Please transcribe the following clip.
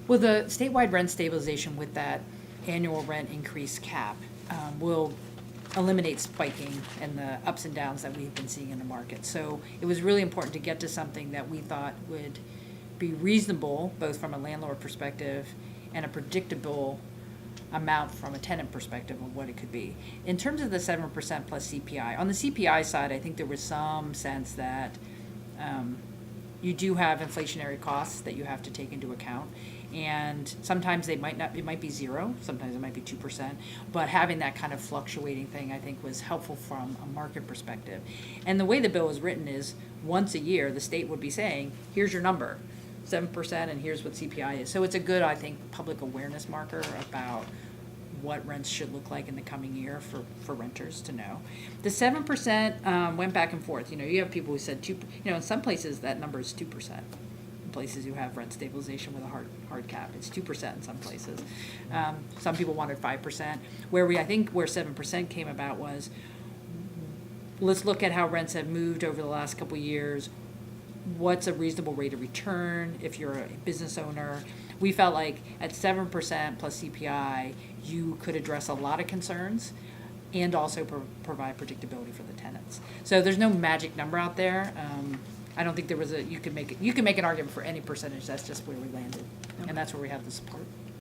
Well, the statewide rent stabilization with that annual rent increase cap will eliminate spiking and the ups and downs that we've been seeing in the market. So it was really important to get to something that we thought would be reasonable, both from a landlord perspective and a predictable amount from a tenant perspective of what it could be. In terms of the 7% plus CPI, on the CPI side, I think there was some sense that you do have inflationary costs that you have to take into account. And sometimes they might not, it might be zero, sometimes it might be 2%, but having that kind of fluctuating thing, I think, was helpful from a market perspective. And the way the bill is written is, once a year, the state would be saying, here's your number, 7%, and here's what CPI is. So it's a good, I think, public awareness marker about what rents should look like in the coming year for renters to know. The 7% went back and forth. You know, you have people who said 2%, in some places that number is 2%. Places you have rent stabilization with a hard cap, it's 2% in some places. Some people wanted 5%. Where 7% came about was, let's look at how rents have moved over the last couple of years. What's a reasonable rate of return if you're a business owner? We felt like at 7% plus CPI, you could address a lot of concerns and also provide predictability for the tenants. So there's no magic number out there. I don't think there was you could make an argument for any percentage. That's just where we landed, and that's where we have the support.